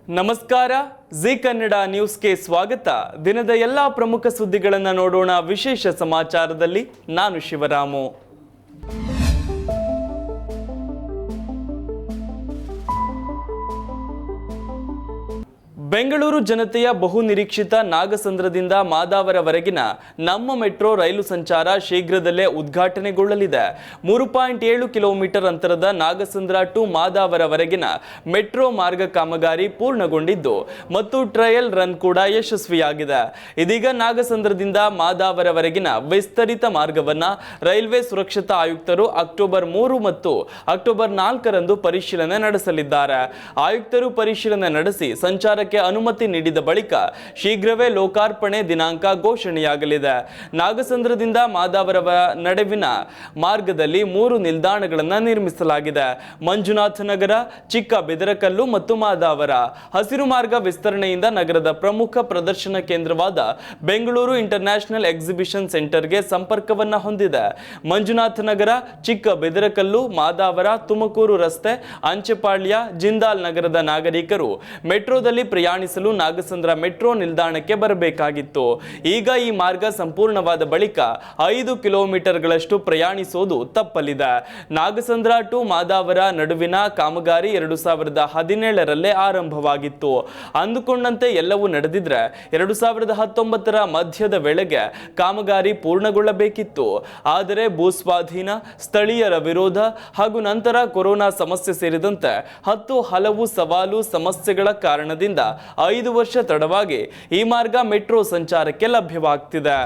ನಮಸ್ಕಾರ, ಜಿ ಕನ್ನಡ ನ್ಯೂಸ್ಗೆ ಸ್ವಾಗತ. ದಿನದ ಎಲ್ಲ ಪ್ರಮುಖ ಸುದ್ದಿಗಳನ್ನು ನೋಡೋಣ. ವಿಶೇಷ ಸಮಾಚಾರದಲ್ಲಿ ನಾನು ಶಿವರಾಮು. ಬೆಂಗಳೂರು ಜನತೆಯ ಬಹು ನಿರೀಕ್ಷಿತ ನಾಗಸಂದ್ರದಿಂದ ಮಾದಾವರವರೆಗಿನ ನಮ್ಮ ಮೆಟ್ರೋ ರೈಲು ಸಂಚಾರ ಶೀಘ್ರದಲ್ಲೇ ಉದ್ಘಾಟನೆಗೊಳ್ಳಲಿದೆ. 3.7 ಕಿಲೋಮೀಟರ್ ಅಂತರದ ನಾಗಸಂದ್ರ ಟು ಮಾದಾವರವರೆಗಿನ ಮೆಟ್ರೋ ಮಾರ್ಗ ಕಾಮಗಾರಿ ಪೂರ್ಣಗೊಂಡಿದ್ದು ಮತ್ತು ಟ್ರಯಲ್ ರನ್ ಕೂಡ ಯಶಸ್ವಿಯಾಗಿದೆ. ಇದೀಗ ನಾಗಸಂದ್ರದಿಂದ ಮಾದಾವರವರೆಗಿನ ವಿಸ್ತರಿತ ಮಾರ್ಗವನ್ನು ರೈಲ್ವೆ ಸುರಕ್ಷತಾ ಆಯುಕ್ತರು ಅಕ್ಟೋಬರ್ 3 ಮತ್ತು ಅಕ್ಟೋಬರ್ 4ರಂದು ಪರಿಶೀಲನೆ ನಡೆಸಲಿದ್ದಾರೆ. ಆಯುಕ್ತರು ಪರಿಶೀಲನೆ ನಡೆಸಿ ಸಂಚಾರಕ್ಕೆ ಅನುಮತಿ ನೀಡಿದ ಬಳಿಕ ಶೀಘ್ರವೇ ಲೋಕಾರ್ಪಣೆ ದಿನಾಂಕ ಘೋಷಣೆಯಾಗಲಿದೆ. ನಾಗಸಂದ್ರದಿಂದ ಮಾದಾವರ ನಡುವಿನ ಮಾರ್ಗದಲ್ಲಿ 3 ನಿಲ್ದಾಣಗಳನ್ನು ನಿರ್ಮಿಸಲಾಗಿದೆ. ಮಂಜುನಾಥ ನಗರ, ಚಿಕ್ಕ ಬೆದರಕಲ್ಲು ಮತ್ತು ಮಾದಾವರ. ಹಸಿರು ಮಾರ್ಗ ವಿಸ್ತರಣೆಯಿಂದ ನಗರದ ಪ್ರಮುಖ ಪ್ರದರ್ಶನ ಕೇಂದ್ರವಾದ ಬೆಂಗಳೂರು ಇಂಟರ್ನ್ಯಾಷನಲ್ ಎಕ್ಸಿಬಿಷನ್ ಸೆಂಟರ್ಗೆ ಸಂಪರ್ಕವನ್ನ ಹೊಂದಿದೆ. ಮಂಜುನಾಥ ನಗರ, ಚಿಕ್ಕ ಬೆದರಕಲ್ಲು, ಮಾದಾವರ, ತುಮಕೂರು ರಸ್ತೆ, ಅಂಚೆಪಾಳ್ಯ, ಜಿಂದಾಲ್ ನಗರದ ನಾಗರಿಕರು ಮೆಟ್ರೋದಲ್ಲಿ ಪ್ರಯಾಣಿಸಲು ನಾಗಸಂದ್ರ ಮೆಟ್ರೋ ನಿಲ್ದಾಣಕ್ಕೆ ಬರಬೇಕಾಗಿತ್ತು. ಈಗ ಈ ಮಾರ್ಗ ಸಂಪೂರ್ಣವಾದ ಬಳಿಕ 5 ಕಿಲೋಮೀಟರ್ಗಳಷ್ಟು ಪ್ರಯಾಣಿಸೋದು ತಪ್ಪಲಿದೆ. ನಾಗಸಂದ್ರ ಟು ಮಾದಾವರ ನಡುವಿನ ಕಾಮಗಾರಿ 2017ರಲ್ಲೇ ಆರಂಭವಾಗಿತ್ತು. ಅಂದುಕೊಂಡಂತೆ ಎಲ್ಲವೂ ನಡೆದಿದ್ರೆ 2019ರ ಮಧ್ಯದ ವೇಳೆಗೆ ಕಾಮಗಾರಿ ಪೂರ್ಣಗೊಳ್ಳಬೇಕಿತ್ತು. ಆದರೆ ಭೂಸ್ವಾಧೀನ, ಸ್ಥಳೀಯರ ವಿರೋಧ ಹಾಗೂ ನಂತರ ಕೊರೋನಾ ಸಮಸ್ಯೆ ಸೇರಿದಂತೆ ಹಲವು ಸವಾಲು ಸಮಸ್ಯೆಗಳ ಕಾರಣದಿಂದ 5 ವರ್ಷ ತಡವಾಗಿ ಈ ಮಾರ್ಗ ಮೆಟ್ರೋ ಸಂಚಾರಕ್ಕೆ ಲಭ್ಯವಾಗ್ತಿದೆ.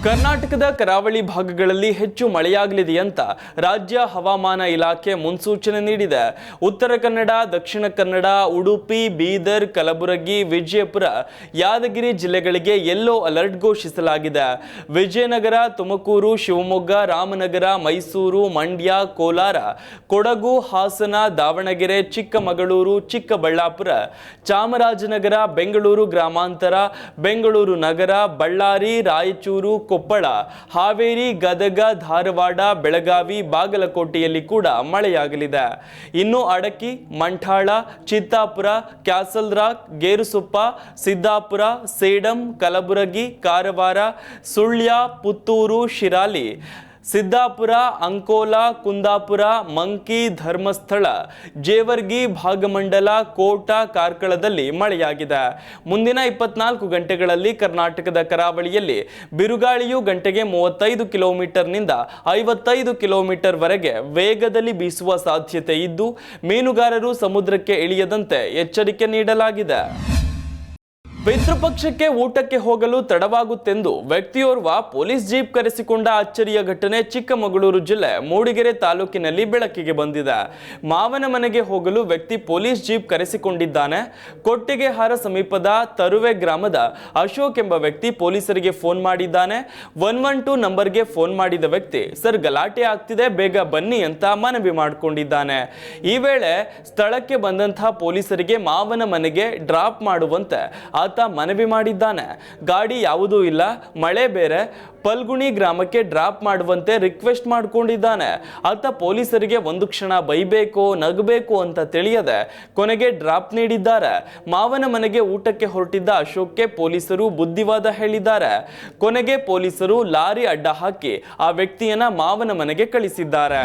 ಕರ್ನಾಟಕದ ಕರಾವಳಿ ಭಾಗಗಳಲ್ಲಿ ಹೆಚ್ಚು ಮಳೆಯಾಗಲಿದೆ ಅಂತ ರಾಜ್ಯ ಹವಾಮಾನ ಇಲಾಖೆ ಮುನ್ಸೂಚನೆ ನೀಡಿದೆ. ಉತ್ತರ ಕನ್ನಡ, ದಕ್ಷಿಣ ಕನ್ನಡ, ಉಡುಪಿ, ಬೀದರ್, ಕಲಬುರಗಿ, ವಿಜಯಪುರ, ಯಾದಗಿರಿ ಜಿಲ್ಲೆಗಳಿಗೆ ಯೆಲ್ಲೋ ಅಲರ್ಟ್ ಘೋಷಿಸಲಾಗಿದೆ. ವಿಜಯನಗರ, ತುಮಕೂರು, ಶಿವಮೊಗ್ಗ, ರಾಮನಗರ, ಮೈಸೂರು, ಮಂಡ್ಯ, ಕೋಲಾರ, ಕೊಡಗು, ಹಾಸನ, ದಾವಣಗೆರೆ, ಚಿಕ್ಕಮಗಳೂರು, ಚಿಕ್ಕಬಳ್ಳಾಪುರ, ಚಾಮರಾಜನಗರ, ಬೆಂಗಳೂರು ಗ್ರಾಮಾಂತರ, ಬೆಂಗಳೂರು ನಗರ, ಬಳ್ಳಾರಿ, ರಾಯಚೂರು, ಕೊಪ್ಪಳ, ಹಾವೇರಿ, ಗದಗ, ಧಾರವಾಡ, ಬೆಳಗಾವಿ, ಬಾಗಲಕೋಟೆಯಲ್ಲಿ ಕೂಡ ಮಳೆಯಾಗಲಿದೆ. ಇನ್ನು ಅಡಕಿ, ಮಂಠಾಳ, ಚಿತ್ತಾಪುರ, ಕ್ಯಾಸಲ್ ರಾಕ್, ಗೇರುಸೊಪ್ಪ, ಸಿದ್ದಾಪುರ, ಸೇಡಂ, ಕಲಬುರಗಿ, ಕಾರವಾರ, ಸುಳ್ಯ, ಪುತ್ತೂರು, ಶಿರಾಲಿ, ಸಿದ್ದಾಪುರ, ಅಂಕೋಲಾ, ಕುಂದಾಪುರ, ಮಂಕಿ, ಧರ್ಮಸ್ಥಳ, ಜೇವರ್ಗಿ, ಭಾಗಮಂಡಲ, ಕೋಟ, ಕಾರ್ಕಳದಲ್ಲಿ ಮಳೆಯಾಗಿದೆ. ಮುಂದಿನ 24 ಗಂಟೆಗಳಲ್ಲಿ ಕರ್ನಾಟಕದ ಕರಾವಳಿಯಲ್ಲಿ ಬಿರುಗಾಳಿಯು ಗಂಟೆಗೆ 35 ಕಿಲೋಮೀಟರ್ನಿಂದ 55 ಕಿಲೋಮೀಟರ್ ವರೆಗೆ ವೇಗದಲ್ಲಿ ಬೀಸುವ ಸಾಧ್ಯತೆ ಇದ್ದು ಮೀನುಗಾರರು ಸಮುದ್ರಕ್ಕೆ ಇಳಿಯದಂತೆ ಎಚ್ಚರಿಕೆ ನೀಡಲಾಗಿದೆ. ಪಿತೃಪಕ್ಷಕ್ಕೆ ಊಟಕ್ಕೆ ಹೋಗಲು ತಡವಾಗುತ್ತೆಂದು ವ್ಯಕ್ತಿಯೋರ್ವ ಪೊಲೀಸ್ ಜೀಪ್ ಕರೆಸಿಕೊಂಡ ಅಚ್ಚರಿಯ ಘಟನೆ ಚಿಕ್ಕಮಗಳೂರು ಜಿಲ್ಲೆ ಮೂಡಿಗೆರೆ ತಾಲೂಕಿನಲ್ಲಿ ಬೆಳಕಿಗೆ ಬಂದಿದೆ. ಮಾವನ ಮನೆಗೆ ಹೋಗಲು ವ್ಯಕ್ತಿ ಪೊಲೀಸ್ ಜೀಪ್ ಕರೆಸಿಕೊಂಡಿದ್ದಾನೆ. ಕೊಟ್ಟಿಗೆಹಾರ ಸಮೀಪದ ತರುವೆ ಗ್ರಾಮದ ಅಶೋಕ್ ಎಂಬ ವ್ಯಕ್ತಿ ಪೊಲೀಸರಿಗೆ ಫೋನ್ ಮಾಡಿದ್ದಾನೆ. 112 ನಂಬರ್ಗೆ ಫೋನ್ ಮಾಡಿದ ವ್ಯಕ್ತಿ, ಸರ್ ಗಲಾಟೆ ಆಗ್ತಿದೆ, ಬೇಗ ಬನ್ನಿ ಅಂತ ಮನವಿ ಮಾಡಿಕೊಂಡಿದ್ದಾನೆ. ಈ ವೇಳೆ ಸ್ಥಳಕ್ಕೆ ಬಂದಂತಹ ಪೊಲೀಸರಿಗೆ ಮಾವನ ಮನೆಗೆ ಡ್ರಾಪ್ ಮಾಡುವಂತೆ ಮನವಿ ಮಾಡಿದ್ದಾನೆ. ಗಾಡಿ ಯಾವುದೂ ಇಲ್ಲ, ಮಳೆ ಬೇರೆ, ಪಲ್ಗುಣಿ ಗ್ರಾಮಕ್ಕೆ ಡ್ರಾಪ್ ಮಾಡುವಂತೆ ರಿಕ್ವೆಸ್ಟ್ ಮಾಡಿಕೊಂಡಿದ್ದಾನೆ. ಆತ ಪೊಲೀಸರಿಗೆ ಒಂದು ಕ್ಷಣ ಬೈಬೇಕು ನಗಬೇಕು ಅಂತ ತಿಳಿಯದೆ ಕೊನೆಗೆ ಡ್ರಾಪ್ ನೀಡಿದ್ದಾರೆ. ಮಾವನ ಮನೆಗೆ ಊಟಕ್ಕೆ ಹೊರಟಿದ್ದ ಅಶೋಕ್ಗೆ ಪೊಲೀಸರು ಬುದ್ಧಿವಾದ ಹೇಳಿದ್ದಾರೆ. ಕೊನೆಗೆ ಪೊಲೀಸರು ಲಾರಿ ಅಡ್ಡ ಹಾಕಿ ಆ ವ್ಯಕ್ತಿಯನ್ನ ಮಾವನ ಮನೆಗೆ ಕಳಿಸಿದ್ದಾರೆ.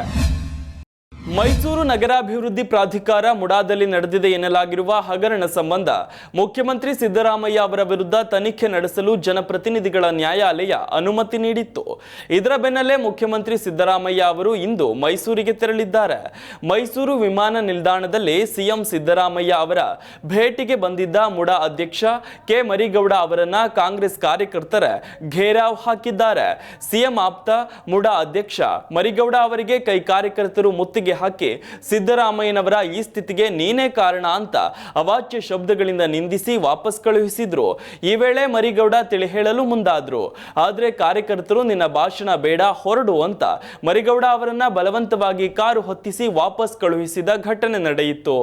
ಮೈಸೂರು ನಗರಾಭಿವೃದ್ಧಿ ಪ್ರಾಧಿಕಾರ ಮುಡಾದಲ್ಲಿ ನಡೆದಿದೆ ಎನ್ನಲಾಗಿರುವ ಹಗರಣ ಸಂಬಂಧ ಮುಖ್ಯಮಂತ್ರಿ ಸಿದ್ದರಾಮಯ್ಯ ಅವರ ವಿರುದ್ಧ ತನಿಖೆ ನಡೆಸಲು ಜನಪ್ರತಿನಿಧಿಗಳ ನ್ಯಾಯಾಲಯ ಅನುಮತಿ ನೀಡಿತ್ತು. ಇದರ ಬೆನ್ನಲ್ಲೇ ಮುಖ್ಯಮಂತ್ರಿ ಸಿದ್ದರಾಮಯ್ಯ ಅವರು ಇಂದು ಮೈಸೂರಿಗೆ ತೆರಳಿದ್ದಾರೆ. ಮೈಸೂರು ವಿಮಾನ ನಿಲ್ದಾಣದಲ್ಲಿ ಸಿಎಂ ಸಿದ್ದರಾಮಯ್ಯ ಅವರ ಭೇಟಿಗೆ ಬಂದಿದ್ದ ಮುಡಾ ಅಧ್ಯಕ್ಷ ಕೆ ಮರಿಗೌಡ ಅವರನ್ನ ಕಾಂಗ್ರೆಸ್ ಕಾರ್ಯಕರ್ತರ ಘೇರಾವ್ ಹಾಕಿದ್ದಾರೆ. ಸಿಎಂ ಆಪ್ತ ಮುಡಾ ಅಧ್ಯಕ್ಷ ಮರಿಗೌಡ ಅವರಿಗೆ ಕೈ ಕಾರ್ಯಕರ್ತರು ಮುತ್ತಿಗೆ ಹಾಕಿ ಸಿದ್ದರಾಮಯ್ಯನವರ ಈ ಸ್ಥಿತಿಗೆ ನೀನೇ ಕಾರಣ ಅಂತ ಅವಾಚ್ಯ ಶಬ್ದಗಳಿಂದ ನಿಂದಿಸಿ ವಾಪಸ್ ಕಳುಹಿಸಿದ್ರು. ಈ ವೇಳೆ ಮರಿಗೌಡ ತಿಳಿ ಹೇಳಲು ಮುಂದಾದ್ರು. ಆದ್ರೆ ಕಾರ್ಯಕರ್ತರು ನಿನ್ನ ಭಾಷಣ ಬೇಡ, ಹೊರಡು ಅಂತ ಮರಿಗೌಡ ಅವರನ್ನ ಬಲವಂತವಾಗಿ ಕಾರು ಹೊತ್ತಿಸಿ ವಾಪಸ್ ಕಳುಹಿಸಿದ ಘಟನೆ ನಡೆಯಿತು.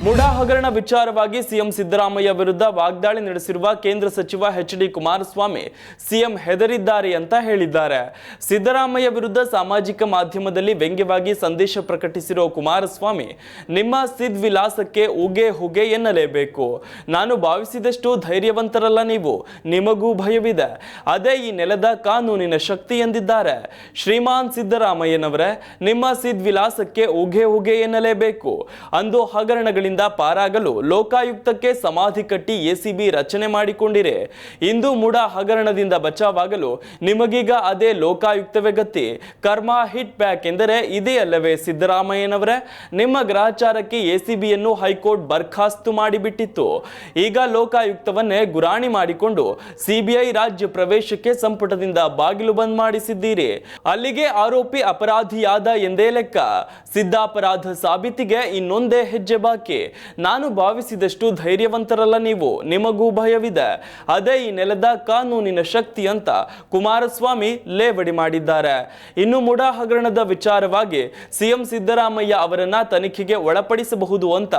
ಮುಡಾ ಹಗರಣ ವಿಚಾರವಾಗಿ ಸಿಎಂ ಸಿದ್ದರಾಮಯ್ಯ ವಿರುದ್ಧ ವಾಗ್ದಾಳಿ ನಡೆಸಿರುವ ಕೇಂದ್ರ ಸಚಿವ ಎಚ್.ಡಿ. ಕುಮಾರಸ್ವಾಮಿ ಸಿಎಂ ಹೆದರಿದ್ದಾರೆ ಅಂತ ಹೇಳಿದ್ದಾರೆ. ಸಿದ್ದರಾಮಯ್ಯ ವಿರುದ್ಧ ಸಾಮಾಜಿಕ ಮಾಧ್ಯಮದಲ್ಲಿ ವ್ಯಂಗ್ಯವಾಗಿ ಸಂದೇಶ ಪ್ರಕಟಿಸಿರೋ ಕುಮಾರಸ್ವಾಮಿ, ನಿಮ್ಮ ಸಿದ್ ವಿಲಾಸಕ್ಕೆ ಉಗೆ ಹುಗೆ ಎನ್ನಲೇಬೇಕು. ನಾನು ಭಾವಿಸಿದಷ್ಟು ಧೈರ್ಯವಂತರಲ್ಲ ನೀವು, ನಿಮಗೂ ಭಯವಿದೆ. ಅದೇ ಈ ನೆಲದ ಕಾನೂನಿನ ಶಕ್ತಿ ಎಂದಿದ್ದಾರೆ. ಶ್ರೀಮಾನ್ ಸಿದ್ದರಾಮಯ್ಯನವರೇ, ನಿಮ್ಮ ಸಿದ್ ವಿಲಾಸಕ್ಕೆ ಉಗೆ ಹುಗೆ ಎನ್ನಲೇಬೇಕು. ಅಂದು ಹಗರಣಗಳಿಂದ ಪಾರಾಗಲು ಲೋಕಾಯುಕ್ತಕ್ಕೆ ಸಮಾಧಿ ಕಟ್ಟಿ ಎಸಿಬಿ ರಚನೆ ಮಾಡಿಕೊಂಡಿರೆ. ಇಂದು ಮುಡಾ ಹಗರಣದಿಂದ ಬಚಾವಾಗಲು ನಿಮಗೀಗ ಅದೇ ಲೋಕಾಯುಕ್ತವೇ ಗತಿ. ಕರ್ಮ ಹಿಟ್ ಬ್ಯಾಕ್ ಎಂದರೆ ಇದೇ ಅಲ್ಲವೇ ಸಿದ್ದರಾಮಯ್ಯನವರೇ? ನಿಮ್ಮ ಗ್ರಹಚಾರಕ್ಕೆ ಎಸಿಬಿಯನ್ನು ಹೈಕೋರ್ಟ್ ಬರ್ಖಾಸ್ತು ಮಾಡಿಬಿಟ್ಟಿತ್ತು. ಈಗ ಲೋಕಾಯುಕ್ತವನ್ನೇ ಗುರಾಣಿ ಮಾಡಿಕೊಂಡು ಸಿಬಿಐ ರಾಜ್ಯ ಪ್ರವೇಶಕ್ಕೆ ಸಂಪುಟದಿಂದ ಬಾಗಿಲು ಬಂದ್ ಮಾಡಿಸಿದ್ದೀರಿ. ಅಲ್ಲಿಗೆ ಆರೋಪಿ ಅಪರಾಧಿಯಾದ ಎಂದೇ ಲೆಕ್ಕ. ಸಿದ್ಧಾಪರಾಧ ಸಾಬೀತಿಗೆ ಇನ್ನೊಂದೇ ಹೆಜ್ಜೆ ಬಾಕಿ. ನಾನು ಭಾವಿಸಿದಷ್ಟು ಧೈರ್ಯವಂತರಲ್ಲ ನೀವು, ನಿಮಗೂ ಭಯವಿದೆ. ಅದೇ ಈ ನೆಲದ ಕಾನೂನಿನ ಶಕ್ತಿ ಅಂತ ಕುಮಾರಸ್ವಾಮಿ ಲೇವಡಿ ಮಾಡಿದ್ದಾರೆ. ಇನ್ನು ಮುಡಾ ಹಗರಣದ ವಿಚಾರವಾಗಿ ಸಿಎಂ ಸಿದ್ದರಾಮಯ್ಯ ಅವರನ್ನ ತನಿಖೆಗೆ ಒಳಪಡಿಸಬಹುದು ಅಂತ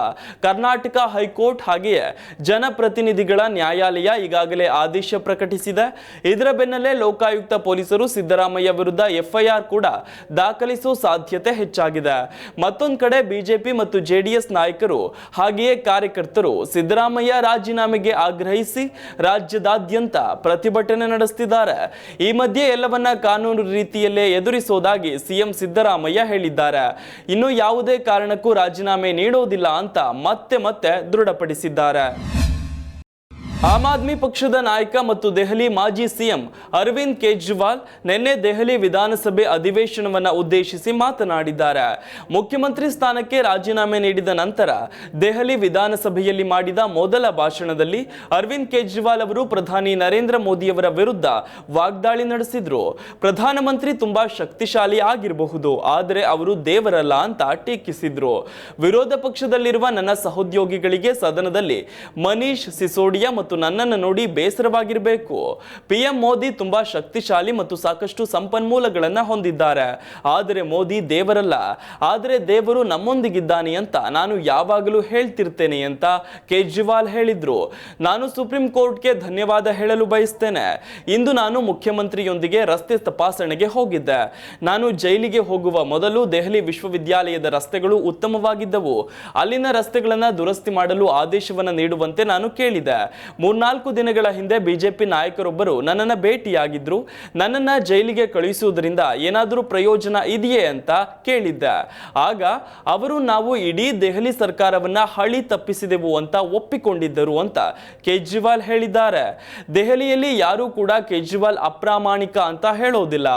ಕರ್ನಾಟಕ ಹೈಕೋರ್ಟ್ ಹಾಗೆಯೇ ಜನಪ್ರತಿನಿಧಿಗಳ ನ್ಯಾಯಾಲಯ ಈಗಾಗಲೇ ಆದೇಶ ಪ್ರಕಟಿಸಿದೆ. ಇದರ ಬೆನ್ನಲ್ಲೇ ಲೋಕಾಯುಕ್ತ ಪೊಲೀಸರು ಸಿದ್ದರಾಮಯ್ಯ ವಿರುದ್ಧ ಎಫ್ಐಆರ್ ಕೂಡ ದಾಖಲಿಸುವ ಸಾಧ್ಯತೆ ಹೆಚ್ಚಾಗಿದೆ. ಮತ್ತೊಂದು ಕಡೆ ಬಿಜೆಪಿ ಮತ್ತು ಜೆಡಿಎಸ್ ನಾಯಕರು ಹಾಗೆಯೇ ಕಾರ್ಯಕರ್ತರು ಸಿದ್ದರಾಮಯ್ಯ ರಾಜೀನಾಮೆಗೆ ಆಗ್ರಹಿಸಿ ರಾಜ್ಯದಾದ್ಯಂತ ಪ್ರತಿಭಟನೆ ನಡೆಸುತ್ತಿದ್ದಾರೆ. ಈ ಮಧ್ಯೆ ಎಲ್ಲವನ್ನ ಕಾನೂನು ರೀತಿಯಲ್ಲೇ ಎದುರಿಸುವುದಾಗಿ ಸಿಎಂ ಸಿದ್ದರಾಮಯ್ಯ ಹೇಳಿದ್ದಾರೆ. ಇನ್ನು ಯಾವುದೇ ಕಾರಣಕ್ಕೂ ರಾಜೀನಾಮೆ ನೀಡುವುದಿಲ್ಲ ಅಂತ ಮತ್ತೆ ದೃಢಪಡಿಸಿದ್ದಾರೆ. ಆಮ್ ಆದ್ಮಿ ಪಕ್ಷದ ನಾಯಕ ಮತ್ತು ದೆಹಲಿ ಮಾಜಿ ಸಿಎಂ ಅರವಿಂದ್ ಕೇಜ್ರಿವಾಲ್ ನಿನ್ನೆ ದೆಹಲಿ ವಿಧಾನಸಭೆ ಅಧಿವೇಶನವನ್ನು ಉದ್ದೇಶಿಸಿ ಮಾತನಾಡಿದ್ದಾರೆ. ಮುಖ್ಯಮಂತ್ರಿ ಸ್ಥಾನಕ್ಕೆ ರಾಜೀನಾಮೆ ನೀಡಿದ ನಂತರ ದೆಹಲಿ ವಿಧಾನಸಭೆಯಲ್ಲಿ ಮಾಡಿದ ಮೊದಲ ಭಾಷಣದಲ್ಲಿ ಅರವಿಂದ್ ಕೇಜ್ರಿವಾಲ್ ಅವರು ಪ್ರಧಾನಿ ನರೇಂದ್ರ ಮೋದಿಯವರ ವಿರುದ್ಧ ವಾಗ್ದಾಳಿ ನಡೆಸಿದ್ರು. ಪ್ರಧಾನಮಂತ್ರಿ ತುಂಬಾ ಶಕ್ತಿಶಾಲಿ ಆಗಿರಬಹುದು, ಆದರೆ ಅವರು ದೇವರಲ್ಲ ಅಂತ ಟೀಕಿಸಿದ್ರು. ವಿರೋಧ ಪಕ್ಷದಲ್ಲಿರುವ ನನ್ನ ಸಹೋದ್ಯೋಗಿಗಳಿಗೆ ಸದನದಲ್ಲಿ ಮನೀಶ್ ಸಿಸೋಡಿಯಾ ಮತ್ತು ನನ್ನನ್ನು ನೋಡಿ ಬೇಸರವಾಗಿರಬೇಕು. ಪಿಎಂ ಮೋದಿ ತುಂಬಾ ಶಕ್ತಿಶಾಲಿ ಮತ್ತು ಸಾಕಷ್ಟು ಸಂಪನ್ಮೂಲಗಳನ್ನು ಹೊಂದಿದ್ದಾರೆ, ಆದರೆ ಮೋದಿ ದೇವರಲ್ಲ. ಆದರೆ ದೇವರು ನಮ್ಮೊಂದಿಗಿದ್ದಾನೆ ಅಂತ ನಾನು ಯಾವಾಗಲೂ ಹೇಳ್ತಿರ್ತೇನೆ ಅಂತ ಕೇಜ್ರಿವಾಲ್ ಹೇಳಿದ್ರು. ನಾನು ಸುಪ್ರೀಂ ಕೋರ್ಟ್ಗೆ ಧನ್ಯವಾದ ಹೇಳಲು ಬಯಸ್ತೇನೆ. ಇಂದು ನಾನು ಮುಖ್ಯಮಂತ್ರಿಯೊಂದಿಗೆ ರಸ್ತೆ ತಪಾಸಣೆಗೆ ಹೋಗಿದ್ದೆ. ನಾನು ಜೈಲಿಗೆ ಹೋಗುವ ಮೊದಲು ದೆಹಲಿ ವಿಶ್ವವಿದ್ಯಾಲಯದ ರಸ್ತೆಗಳು ಉತ್ತಮವಾಗಿದ್ದವು. ಅಲ್ಲಿನ ರಸ್ತೆಗಳನ್ನು ದುರಸ್ತಿ ಮಾಡಲು ಆದೇಶವನ್ನು ನೀಡುವಂತೆ ನಾನು ಕೇಳಿದೆ. 3-4 ದಿನಗಳ ಹಿಂದೆ ಬಿಜೆಪಿ ನಾಯಕರೊಬ್ಬರು ನನ್ನನ್ನು ಭೇಟಿಯಾಗಿದ್ರು. ನನ್ನನ್ನು ಜೈಲಿಗೆ ಕಳುಹಿಸುವುದರಿಂದ ಏನಾದರೂ ಪ್ರಯೋಜನ ಇದೆಯೇ ಅಂತ ಕೇಳಿದ್ದೆ. ಆಗ ಅವರು ನಾವು ಇಡೀ ದೆಹಲಿ ಸರ್ಕಾರವನ್ನ ಹಳಿ ತಪ್ಪಿಸಿದೆವು ಅಂತ ಒಪ್ಪಿಕೊಂಡಿದ್ದರು ಅಂತ ಕೇಜ್ರಿವಾಲ್ ಹೇಳಿದ್ದಾರೆ. ದೆಹಲಿಯಲ್ಲಿ ಯಾರೂ ಕೂಡ ಕೇಜ್ರಿವಾಲ್ ಅಪ್ರಾಮಾಣಿಕ ಅಂತ ಹೇಳೋದಿಲ್ಲ.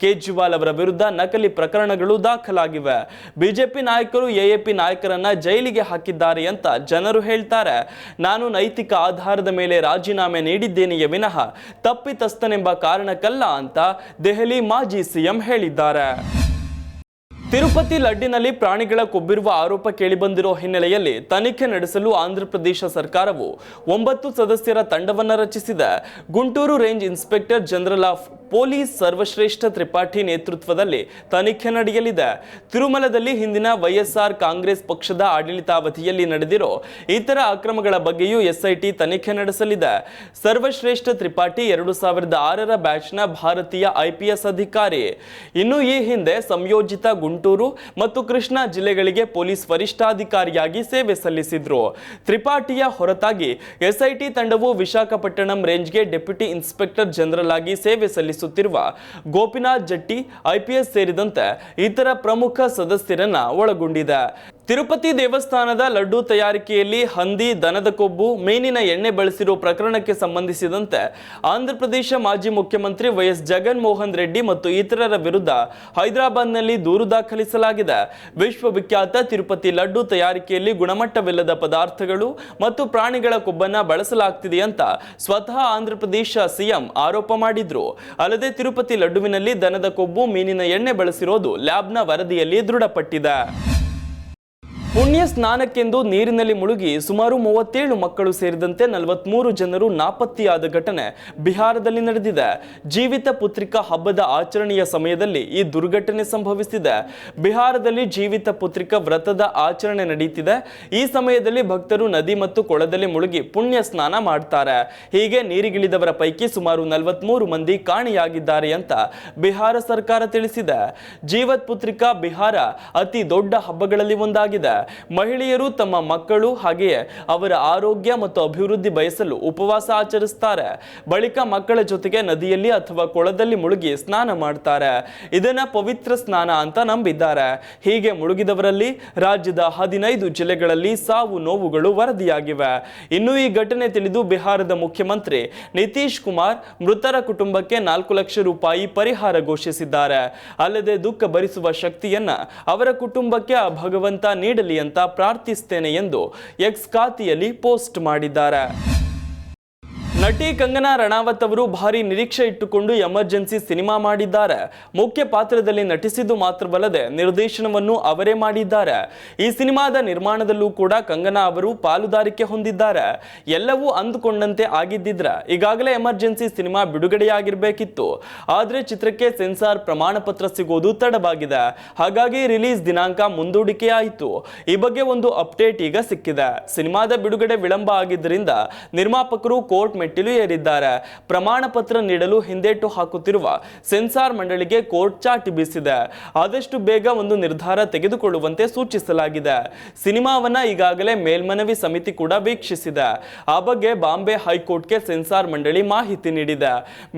ಕೇಜ್ರಿವಾಲ್ ಅವರ ವಿರುದ್ಧ ನಕಲಿ ಪ್ರಕರಣಗಳು ದಾಖಲಾಗಿವೆ. ಬಿಜೆಪಿ ನಾಯಕರು ಎಎಪಿ ನಾಯಕರನ್ನ ಜೈಲಿಗೆ ಹಾಕಿದ್ದಾರೆ ಅಂತ ಜನರು ಹೇಳ್ತಾರೆ. ನಾನು ನೈತಿಕ ಆಧಾರದ ಮೇಲೆ ರಾಜೀನಾಮೆ ನೀಡಿದ್ದೇನೆಯೇ ವಿನಃ ತಪ್ಪಿತಸ್ಥನೆಂಬ ಕಾರಣಕ್ಕಲ್ಲ ಅಂತ ದೆಹಲಿ ಮಾಜಿ ಸಿಎಂ ಹೇಳಿದ್ದಾರೆ. ತಿರುಪತಿ ಲಡ್ಡಿನಲ್ಲಿ ಪ್ರಾಣಿಗಳ ಕೊಬ್ಬಿರುವ ಆರೋಪ ಕೇಳಿಬಂದಿರೋ ಹಿನ್ನೆಲೆಯಲ್ಲಿ ತನಿಖೆ ನಡೆಸಲು ಆಂಧ್ರಪ್ರದೇಶ ಸರ್ಕಾರವು 9 ಸದಸ್ಯರ ತಂಡವನ್ನು ರಚಿಸಿದೆ. Guntur range inspector general of police ಸರ್ವಶ್ರೇಷ್ಠ ತ್ರಿಪಾಠಿ ನೇತೃತ್ವದಲ್ಲಿ ತನಿಖೆ ನಡೆಯಲಿದೆ. ತಿರುಮಲದಲ್ಲಿ ಹಿಂದಿನ ವೈಎಸ್ಆರ್ ಕಾಂಗ್ರೆಸ್ ಪಕ್ಷದ ಆಡಳಿತಾವಧಿಯಲ್ಲಿ ನಡೆದಿರೋ ಇತರ ಅಕ್ರಮಗಳ ಬಗ್ಗೆಯೂ ಎಸ್ಐಟಿ ತನಿಖೆ ನಡೆಸಲಿದೆ. ಸರ್ವಶ್ರೇಷ್ಠ ತ್ರಿಪಾಠಿ 2006ರ ಬ್ಯಾಚ್ನ ಭಾರತೀಯ ಐಪಿಎಸ್ ಅಧಿಕಾರಿ. ಇನ್ನು ಈ ಹಿಂದೆ ಸಂಯೋಜಿತ ಗುಂಟೂರು ಮತ್ತು ಕೃಷ್ಣಾ ಜಿಲ್ಲೆಗಳಿಗೆ ಪೊಲೀಸ್ ವರಿಷ್ಠಾಧಿಕಾರಿಯಾಗಿ ಸೇವೆ ಸಲ್ಲಿಸಿದ್ರು. ತ್ರಿಪಾಠಿಯ ಹೊರತಾಗಿ ಎಸ್ಐಟಿ ತಂಡವು ವಿಶಾಖಪಟ್ಟಣಂ ರೇಂಜ್ಗೆ ಡೆಪ್ಯೂಟಿ ಇನ್ಸ್ಪೆಕ್ಟರ್ ಜನರಲ್ ಆಗಿ ಸೇವೆ ಸಲ್ಲಿಸುತ್ತಿರುವ ಗೋಪಿನಾಥ್ ಜಟ್ಟಿ ಐಪಿಎಸ್ ಸೇರಿದಂತೆ ಇತರ ಪ್ರಮುಖ ಸದಸ್ಯರನ್ನ ಒಳಗೊಂಡಿದೆ. ತಿರುಪತಿ ದೇವಸ್ಥಾನದ ಲಡ್ಡು ತಯಾರಿಕೆಯಲ್ಲಿ ಹಂದಿ, ದನದ ಕೊಬ್ಬು, ಮೀನಿನ ಎಣ್ಣೆ ಬಳಸಿರುವ ಪ್ರಕರಣಕ್ಕೆ ಸಂಬಂಧಿಸಿದಂತೆ ಆಂಧ್ರಪ್ರದೇಶ ಮಾಜಿ ಮುಖ್ಯಮಂತ್ರಿ ವೈಎಸ್ ಜಗನ್ಮೋಹನ್ ರೆಡ್ಡಿ ಮತ್ತು ಇತರರ ವಿರುದ್ಧ ಹೈದರಾಬಾದ್ನಲ್ಲಿ ದೂರು ದಾಖಲಿಸಲಾಗಿದೆ. ವಿಶ್ವವಿಖ್ಯಾತ ತಿರುಪತಿ ಲಡ್ಡು ತಯಾರಿಕೆಯಲ್ಲಿ ಗುಣಮಟ್ಟವಿಲ್ಲದ ಪದಾರ್ಥಗಳು ಮತ್ತು ಪ್ರಾಣಿಗಳ ಕೊಬ್ಬನ್ನು ಬಳಸಲಾಗ್ತಿದೆ ಅಂತ ಸ್ವತಃ ಆಂಧ್ರಪ್ರದೇಶ ಸಿಎಂ ಆರೋಪ ಮಾಡಿದ್ರು. ಅಲ್ಲದೆ ತಿರುಪತಿ ಲಡ್ಡುವಿನಲ್ಲಿ ದನದ ಕೊಬ್ಬು, ಮೀನಿನ ಎಣ್ಣೆ ಬಳಸಿರೋದು ಲ್ಯಾಬ್ನ ವರದಿಯಲ್ಲಿ ದೃಢಪಟ್ಟಿದೆ. ಪುಣ್ಯ ಸ್ನಾನಕ್ಕೆಂದು ನೀರಿನಲ್ಲಿ ಮುಳುಗಿ ಸುಮಾರು 37 ಮಕ್ಕಳು ಸೇರಿದಂತೆ 43 ಜನರು ನಾಪತ್ತೆಯಾದ ಘಟನೆ ಬಿಹಾರದಲ್ಲಿ ನಡೆದಿದೆ. ಜೀವಿತ ಪುತ್ರಿಕಾ ಹಬ್ಬದ ಆಚರಣೆಯ ಸಮಯದಲ್ಲಿ ಈ ದುರ್ಘಟನೆ ಸಂಭವಿಸಿದೆ. ಬಿಹಾರದಲ್ಲಿ ಜೀವಿತ ಪುತ್ರಿಕಾ ವ್ರತದ ಆಚರಣೆ ನಡೆಯುತ್ತಿದೆ. ಈ ಸಮಯದಲ್ಲಿ ಭಕ್ತರು ನದಿ ಮತ್ತು ಕೊಳದಲ್ಲಿ ಮುಳುಗಿ ಪುಣ್ಯ ಸ್ನಾನ ಮಾಡ್ತಾರೆ. ಹೀಗೆ ನೀರಿಗಿಳಿದವರ ಪೈಕಿ ಸುಮಾರು 43 ಮಂದಿ ಕಾಣೆಯಾಗಿದ್ದಾರೆ ಅಂತ ಬಿಹಾರ ಸರ್ಕಾರ ತಿಳಿಸಿದೆ. ಜೀವತ್ ಪುತ್ರಿಕಾ ಬಿಹಾರ ಅತಿ ದೊಡ್ಡ ಹಬ್ಬಗಳಲ್ಲಿ ಒಂದಾಗಿದೆ. ಮಹಿಳೆಯರು ತಮ್ಮ ಮಕ್ಕಳು ಹಾಗೆಯೇ ಅವರ ಆರೋಗ್ಯ ಮತ್ತು ಅಭಿವೃದ್ಧಿ ಬಯಸಲು ಉಪವಾಸ ಆಚರಿಸುತ್ತಾರೆ. ಬಳಿಕ ಮಕ್ಕಳ ಜೊತೆಗೆ ನದಿಯಲ್ಲಿ ಅಥವಾ ಕೊಳದಲ್ಲಿ ಮುಳುಗಿ ಸ್ನಾನ ಮಾಡ್ತಾರೆ. ಇದನ್ನ ಪವಿತ್ರ ಸ್ನಾನ ಅಂತ ನಂಬಿದ್ದಾರೆ. ಹೀಗೆ ಮುಳುಗಿದವರಲ್ಲಿ ರಾಜ್ಯದ 15 ಜಿಲ್ಲೆಗಳಲ್ಲಿ ಸಾವು ನೋವುಗಳು ವರದಿಯಾಗಿವೆ. ಇನ್ನು ಈ ಘಟನೆ ತಿಳಿದು ಬಿಹಾರದ ಮುಖ್ಯಮಂತ್ರಿ ನಿತೀಶ್ ಕುಮಾರ್ ಮೃತರ ಕುಟುಂಬಕ್ಕೆ 4 ಲಕ್ಷ ರೂಪಾಯಿ ಪರಿಹಾರ ಘೋಷಿಸಿದ್ದಾರೆ. ಅಲ್ಲದೆ ದುಃಖ ಭರಿಸುವ ಶಕ್ತಿಯನ್ನ ಅವರ ಕುಟುಂಬಕ್ಕೆ ಆ ಭಗವಂತ ನೀಡಲಿ ಅಂತ ಪ್ರಾರ್ಥಿಸುತ್ತೇನೆ ಎಂದು ಎಕ್ಸ್ ಖಾತೆಯಲ್ಲಿ ಪೋಸ್ಟ್ ಮಾಡಿದ್ದಾರೆ. ನಟಿ ಕಂಗನಾ ರಣಾವತ್ ಅವರು ಭಾರಿ ನಿರೀಕ್ಷೆ ಇಟ್ಟುಕೊಂಡು ಎಮರ್ಜೆನ್ಸಿ ಸಿನಿಮಾ ಮಾಡಿದ್ದಾರೆ. ಮುಖ್ಯ ಪಾತ್ರದಲ್ಲಿ ನಟಿಸಿದ್ದು ಮಾತ್ರವಲ್ಲದೆ ನಿರ್ದೇಶನವನ್ನು ಅವರೇ ಮಾಡಿದ್ದಾರೆ. ಈ ಸಿನಿಮಾದ ನಿರ್ಮಾಣದಲ್ಲೂ ಕೂಡ ಕಂಗನಾ ಅವರು ಪಾಲುದಾರಿಕೆ ಹೊಂದಿದ್ದಾರೆ. ಎಲ್ಲವೂ ಅಂದುಕೊಂಡಂತೆ ಆಗಿದ್ದಿದ್ರೆ ಈಗಾಗಲೇ ಎಮರ್ಜೆನ್ಸಿ ಸಿನಿಮಾ ಬಿಡುಗಡೆಯಾಗಿರಬೇಕಿತ್ತು. ಆದರೆ ಚಿತ್ರಕ್ಕೆ ಸೆನ್ಸಾರ್ ಪ್ರಮಾಣ ಪತ್ರ ಸಿಗೋದು ತಡವಾಗಿದೆ. ಹಾಗಾಗಿ ರಿಲೀಸ್ ದಿನಾಂಕ ಮುಂದೂಡಿಕೆ ಆಯಿತು. ಈ ಬಗ್ಗೆ ಒಂದು ಅಪ್ಡೇಟ್ ಈಗ ಸಿಕ್ಕಿದೆ. ಸಿನಿಮಾದ ಬಿಡುಗಡೆ ವಿಳಂಬ ಆಗಿದ್ದರಿಂದ ನಿರ್ಮಾಪಕರು ಕೋರ್ಟ್ ಮೆಟ್ಟಿಲು ಏರಿದ್ದಾರೆ. ಪ್ರಮಾಣ ಪತ್ರ ನೀಡಲು ಹಿಂದೇಟು ಹಾಕುತ್ತಿರುವ ಸೆನ್ಸಾರ್ ಮಂಡಳಿಗೆ ಕೋರ್ಟ್ ಚಾಟಿ ಬೀಸಿದೆ. ಆದಷ್ಟು ಬೇಗ ಒಂದು ನಿರ್ಧಾರ ತೆಗೆದುಕೊಳ್ಳುವಂತೆ ಸೂಚಿಸಲಾಗಿದೆ. ಸಿನಿಮಾವನ್ನ ಈಗಾಗಲೇ ಮೇಲ್ಮನವಿ ಸಮಿತಿ ಕೂಡ ವೀಕ್ಷಿಸಿದೆ. ಆ ಬಗ್ಗೆ ಬಾಂಬೆ ಹೈಕೋರ್ಟ್ಗೆ ಸೆನ್ಸಾರ್ ಮಂಡಳಿ ಮಾಹಿತಿ ನೀಡಿದೆ.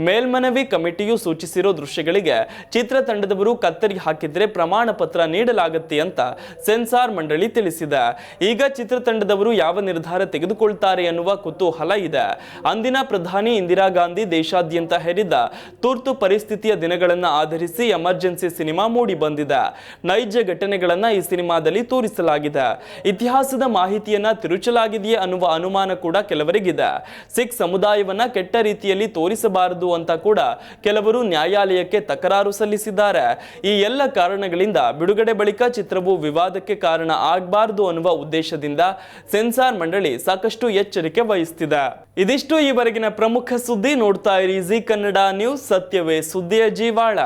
ಮೇಲ್ಮನವಿ ಕಮಿಟಿಯು ಸೂಚಿಸಿರೋ ದೃಶ್ಯಗಳಿಗೆ ಚಿತ್ರತಂಡದವರು ಕತ್ತರಿ ಹಾಕಿದ್ರೆ ಪ್ರಮಾಣ ಪತ್ರ ನೀಡಲಾಗುತ್ತೆ ಅಂತ ಸೆನ್ಸಾರ್ ಮಂಡಳಿ ತಿಳಿಸಿದೆ. ಈಗ ಚಿತ್ರತಂಡದವರು ಯಾವ ನಿರ್ಧಾರ ತೆಗೆದುಕೊಳ್ತಾರೆ ಎನ್ನುವ ಕುತೂಹಲ ಇದೆ. ಅಂದಿನ ಪ್ರಧಾನಿ ಇಂದಿರಾ ಗಾಂಧಿ ದೇಶಾದ್ಯಂತ ಹೇರಿದ ತುರ್ತು ಪರಿಸ್ಥಿತಿಯ ದಿನಗಳನ್ನು ಆಧರಿಸಿ ಎಮರ್ಜೆನ್ಸಿ ಸಿನಿಮಾ ಮೂಡಿ ಬಂದಿದೆ. ನೈಜ ಘಟನೆಗಳನ್ನ ಈ ಸಿನಿಮಾದಲ್ಲಿ ತೋರಿಸಲಾಗಿದೆ. ಇತಿಹಾಸದ ಮಾಹಿತಿಯನ್ನ ತಿರುಚಲಾಗಿದೆಯೇ ಅನ್ನುವ ಅನುಮಾನ ಕೂಡ ಕೆಲವರಿಗಿದೆ. ಸಿಖ್ ಸಮುದಾಯವನ್ನ ಕೆಟ್ಟ ರೀತಿಯಲ್ಲಿ ತೋರಿಸಬಾರದು ಅಂತ ಕೂಡ ಕೆಲವರು ನ್ಯಾಯಾಲಯಕ್ಕೆ ತಕರಾರು ಸಲ್ಲಿಸಿದ್ದಾರೆ. ಈ ಎಲ್ಲ ಕಾರಣಗಳಿಂದ ಬಿಡುಗಡೆ ಬಳಿಕ ಚಿತ್ರವು ವಿವಾದಕ್ಕೆ ಕಾರಣ ಆಗಬಾರದು ಅನ್ನುವ ಉದ್ದೇಶದಿಂದ ಸೆನ್ಸಾರ್ ಮಂಡಳಿ ಸಾಕಷ್ಟು ಎಚ್ಚರಿಕೆ ವಹಿಸುತ್ತಿದೆ. ಇದಿಷ್ಟು ಈವರೆಗಿನ ಪ್ರಮುಖ ಸುದ್ದಿ. ನೋಡ್ತಾ ಇರಿ ಜಿ ಕನ್ನಡ ನ್ಯೂಸ್, ಸತ್ಯವೇ ಸುದ್ದಿಯ ಜೀವಾಳ.